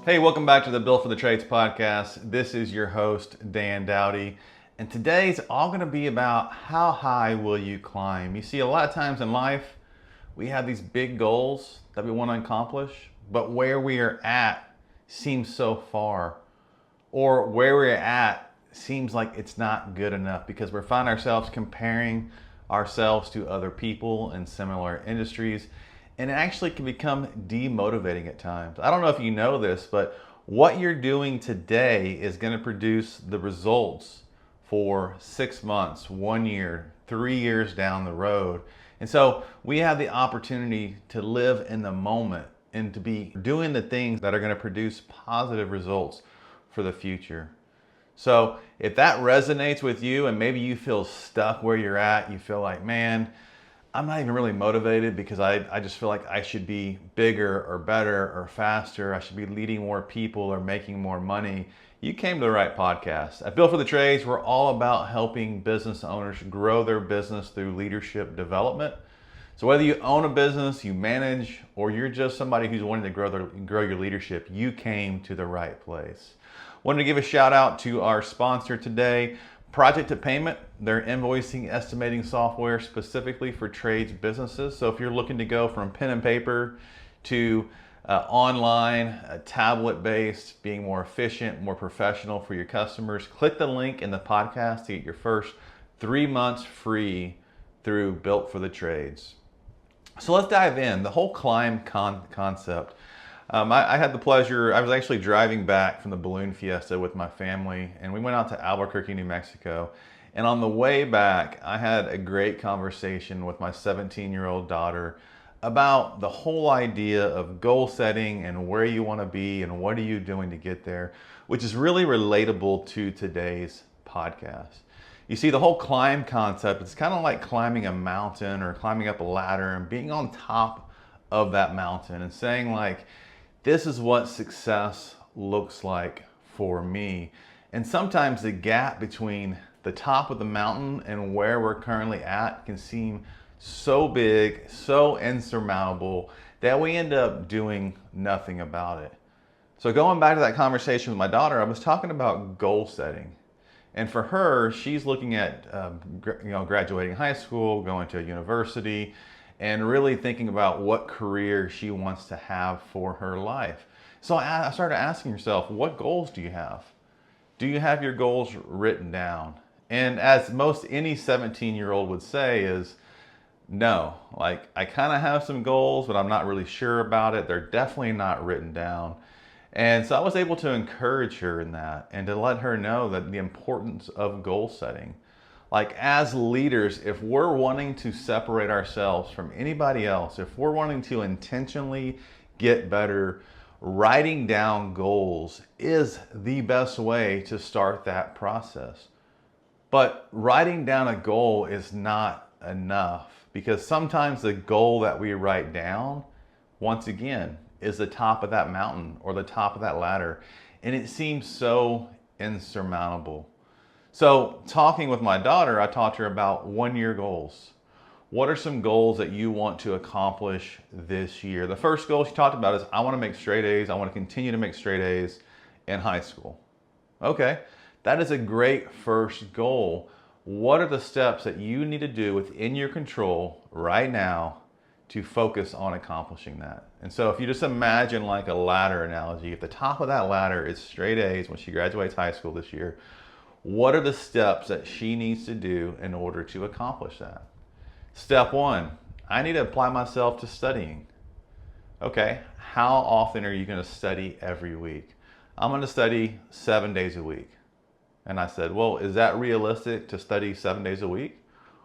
Hey, welcome back to the Built for the Trades podcast. This is your host, Dan Dowdy. And today's all going to be about how high will you climb? You see, a lot of times in life, we have these big goals that we want to accomplish, but where we are at seems so far, or where we're at seems like it's not good enough because we find ourselves comparing ourselves to other people in similar industries. And it actually can become demotivating at times. I don't know if you know this, but what you're doing today is going to produce the results for 6 months, 1 year, 3 years down the road. And so we have the opportunity to live in the moment and to be doing the things that are going to produce positive results for the future. So if that resonates with you and maybe you feel stuck where you're at, you feel like, man, I'm not even really motivated because I just feel like I should be bigger or better or faster. I should be leading more people or making more money. You came to the right podcast. At Built for the Trades, we're all about helping business owners grow their business through leadership development. So whether you own a business, you manage, or you're just somebody who's wanting to grow your leadership, you came to the right place. Wanted to give a shout out to our sponsor today, Project to Payment. They're invoicing estimating software specifically for trades businesses. So if you're looking to go from pen and paper to online, tablet-based, being more efficient, more professional for your customers, click the link in the podcast to get your first 3 months free through Built for the Trades. So let's dive in. The whole climb concept. I had the pleasure, I was actually driving back from the balloon fiesta with my family, and we went out to Albuquerque, New Mexico. And on the way back, I had a great conversation with my 17-year-old daughter about the whole idea of goal setting and where you want to be and what are you doing to get there, which is really relatable to today's podcast. You see, the whole climb concept, it's kind of like climbing a mountain or climbing up a ladder and being on top of that mountain and saying like, this is what success looks like for me. And sometimes the gap between the top of the mountain and where we're currently at can seem so big, so insurmountable that we end up doing nothing about it. So going back to that conversation with my daughter, I was talking about goal setting. And for her, she's looking at graduating high school, going to a university, and really thinking about what career she wants to have for her life. So I started asking herself, what goals do you have? Do you have your goals written down? And as most any 17-year-old would say is, no. Like, I kind of have some goals, but I'm not really sure about it. They're definitely not written down. And so I was able to encourage her in that and to let her know that the importance of goal setting. Like, as leaders, if we're wanting to separate ourselves from anybody else, if we're wanting to intentionally get better, writing down goals is the best way to start that process. But writing down a goal is not enough because sometimes the goal that we write down, once again, is the top of that mountain or the top of that ladder. And it seems so insurmountable. So talking with my daughter, I talked to her about 1 year goals. What are some goals that you want to accomplish this year? The first goal she talked about is I want to make straight A's. I want to continue to make straight A's in high school. Okay, that is a great first goal. What are the steps that you need to do within your control right now to focus on accomplishing that? And so if you just imagine like a ladder analogy, if the top of that ladder is straight A's when she graduates high school this year, what are the steps that she needs to do in order to accomplish that? Step one, I need to apply myself to studying. Okay, how often are you going to study every week? I'm going to study 7 days a week. And I said, well, is that realistic to study 7 days a week?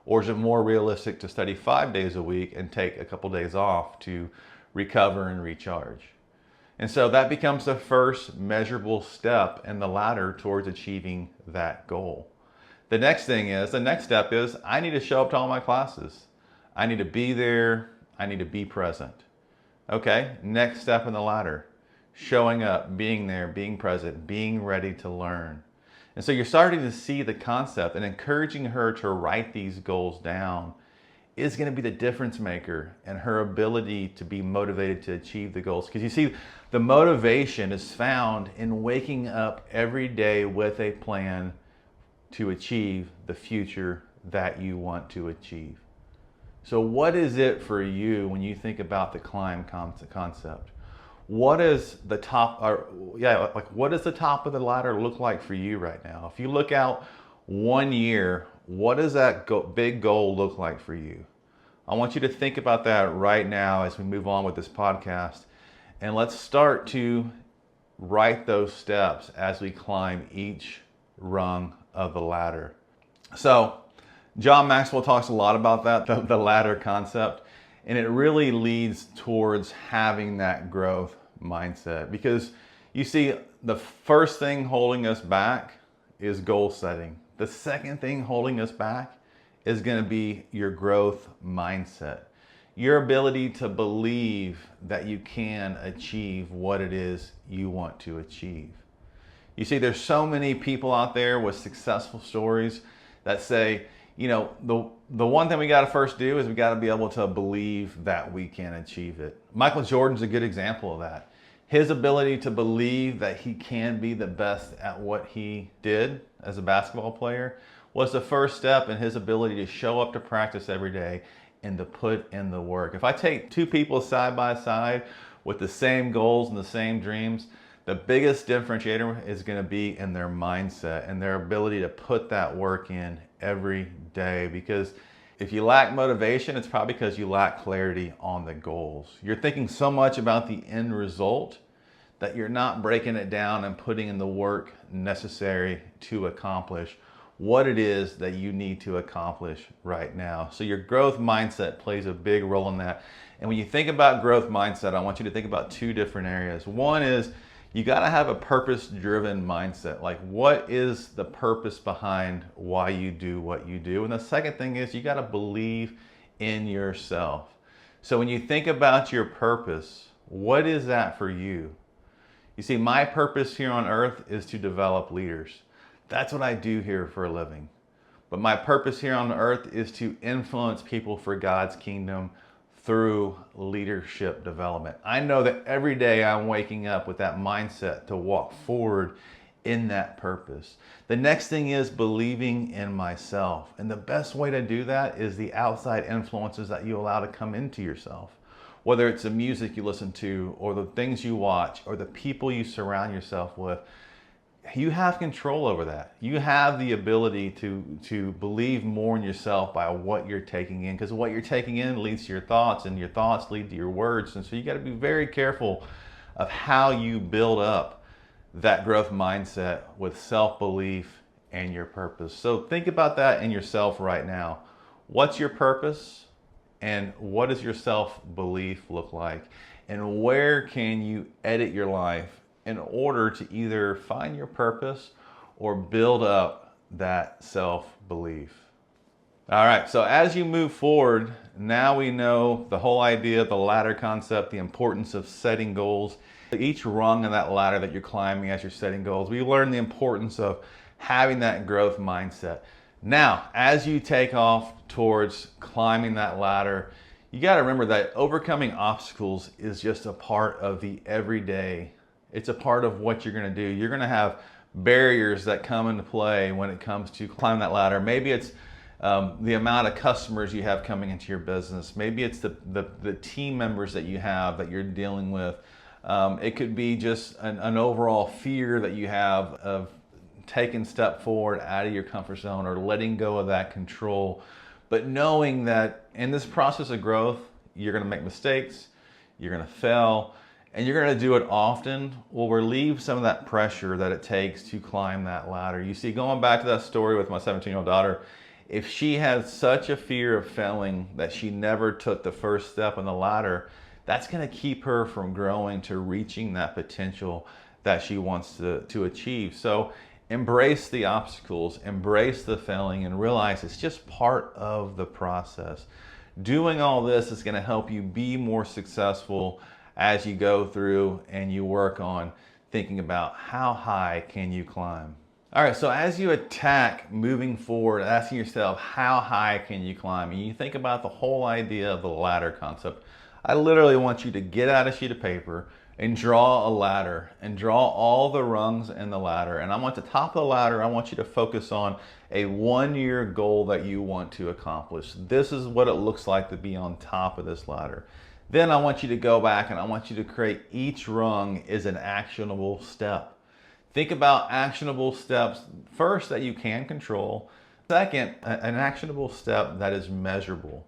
Or is it more realistic to study 5 days a week and take a couple days off to recover and recharge? And so that becomes the first measurable step in the ladder towards achieving that goal. The next step is I need to show up to all my classes. I need to be there. I need to be present. Okay, next step in the ladder, showing up, being there, being present, being ready to learn. And so you're starting to see the concept and encouraging her to write these goals down is going to be the difference maker in her ability to be motivated to achieve the goals. Because you see, the motivation is found in waking up every day with a plan to achieve the future that you want to achieve. So what is it for you when you think about the climb concept? What is the top, what does the top of the ladder look like for you right now? If you look out 1 year, what does that big goal look like for you? I want you to think about that right now as we move on with this podcast. And let's start to write those steps as we climb each rung of the ladder. So John Maxwell talks a lot about that, the ladder concept, and it really leads towards having that growth mindset. Because you see, the first thing holding us back is goal setting. The second thing holding us back is going to be your growth mindset. Your ability to believe that you can achieve what it is you want to achieve. You see, there's so many people out there with successful stories that say, you know, the one thing we got to first do is we got to be able to believe that we can achieve it. Michael Jordan's a good example of that. His ability to believe that he can be the best at what he did as a basketball player was the first step in his ability to show up to practice every day and to put in the work. If I take two people side by side with the same goals and the same dreams, the biggest differentiator is going to be in their mindset and their ability to put that work in every day. Because if you lack motivation, it's probably because you lack clarity on the goals. You're thinking so much about the end result that you're not breaking it down and putting in the work necessary to accomplish what it is that you need to accomplish right now. So your growth mindset plays a big role in that. And when you think about growth mindset, I want you to think about two different areas. One is you got to have a purpose-driven mindset. Like, what is the purpose behind why you do what you do? And the second thing is you got to believe in yourself. So when you think about your purpose, what is that for you? You see, my purpose here on earth is to develop leaders. That's what I do here for a living. But my purpose here on earth is to influence people for God's kingdom through leadership development. I know that every day I'm waking up with that mindset to walk forward in that purpose. The next thing is believing in myself. And the best way to do that is the outside influences that you allow to come into yourself. Whether it's the music you listen to, or the things you watch, or the people you surround yourself with, you have control over that. You have the ability to believe more in yourself by what you're taking in, because what you're taking in leads to your thoughts, and your thoughts lead to your words. And so you got to be very careful of how you build up that growth mindset with self-belief and your purpose. So think about that in yourself right now. What's your purpose? And what does your self-belief look like? And where can you edit your life in order to either find your purpose or build up that self-belief? All right, so as you move forward, now we know the whole idea, the ladder concept, the importance of setting goals. Each rung of that ladder that you're climbing as you're setting goals, we learn the importance of having that growth mindset. Now, as you take off towards climbing that ladder, you got to remember that overcoming obstacles is just a part of the everyday. It's a part of what you're going to do. You're going to have barriers that come into play when it comes to climbing that ladder. Maybe it's the amount of customers you have coming into your business. Maybe it's the team members that you have that you're dealing with. It could be just an overall fear that you have of taking a step forward out of your comfort zone or letting go of that control. But knowing that in this process of growth, you're going to make mistakes, you're going to fail, and you're going to do it often, will relieve some of that pressure that it takes to climb that ladder. You see, going back to that story with my 17-year-old daughter, if she had such a fear of failing that she never took the first step on the ladder, that's going to keep her from growing to reaching that potential that she wants to achieve. So embrace the obstacles, embrace the failing, and realize it's just part of the process. Doing all this is going to help you be more successful as you go through and you work on thinking about how high can you climb. All right, so as you attack moving forward, asking yourself, how high can you climb? And you think about the whole idea of the ladder concept. I literally want you to get out a sheet of paper and draw a ladder and draw all the rungs in the ladder. And I want the top of the ladder, I want you to focus on a 1-year goal that you want to accomplish. This is what it looks like to be on top of this ladder. Then I want you to go back and I want you to create each rung is an actionable step. Think about actionable steps, first, that you can control. Second, an actionable step that is measurable.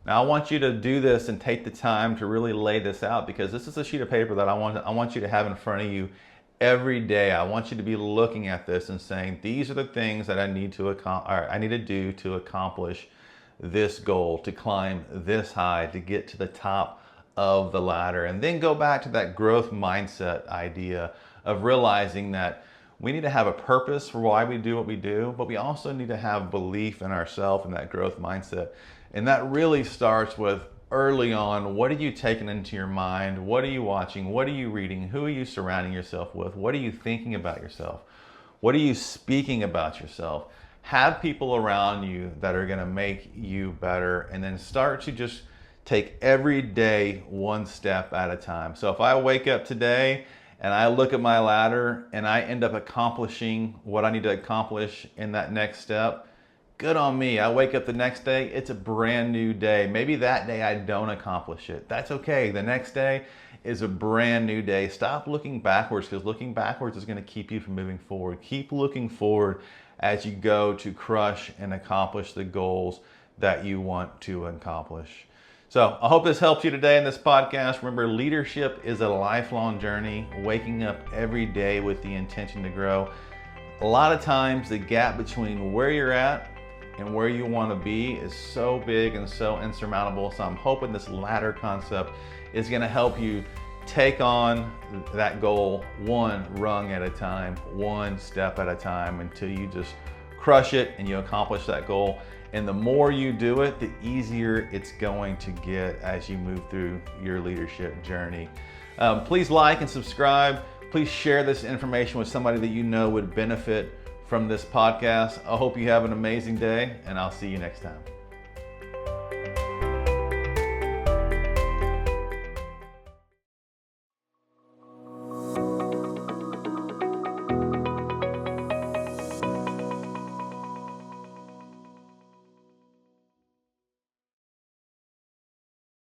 Now I want you to do this and take the time to really lay this out, because this is a sheet of paper that I want you to have in front of you every day. I want you to be looking at this and saying, these are the things that I need to do to accomplish this goal, to climb this high, to get to the top of the ladder. And then go back to that growth mindset idea of realizing that we need to have a purpose for why we do what we do, but we also need to have belief in ourselves and that growth mindset. And that really starts with early on, what are you taking into your mind? What are you watching? What are you reading? Who are you surrounding yourself with? What are you thinking about yourself? What are you speaking about yourself? Have people around you that are going to make you better, and then start to just take every day one step at a time. So if I wake up today and I look at my ladder and I end up accomplishing what I need to accomplish in that next step, good on me. I wake up the next day, it's a brand new day. Maybe that day I don't accomplish it. That's okay. The next day is a brand new day. Stop looking backwards, because looking backwards is going to keep you from moving forward. Keep looking forward as you go to crush and accomplish the goals that you want to accomplish. So I hope this helps you today in this podcast. Remember, leadership is a lifelong journey, waking up every day with the intention to grow. A lot of times the gap between where you're at and where you want to be is so big and so insurmountable. So I'm hoping this ladder concept is going to help you take on that goal one rung at a time, one step at a time, until you just crush it and you accomplish that goal. And the more you do it, the easier it's going to get as you move through your leadership journey. Please like and subscribe. Please share this information with somebody that you know would benefit from this podcast. I hope you have an amazing day, and I'll see you next time.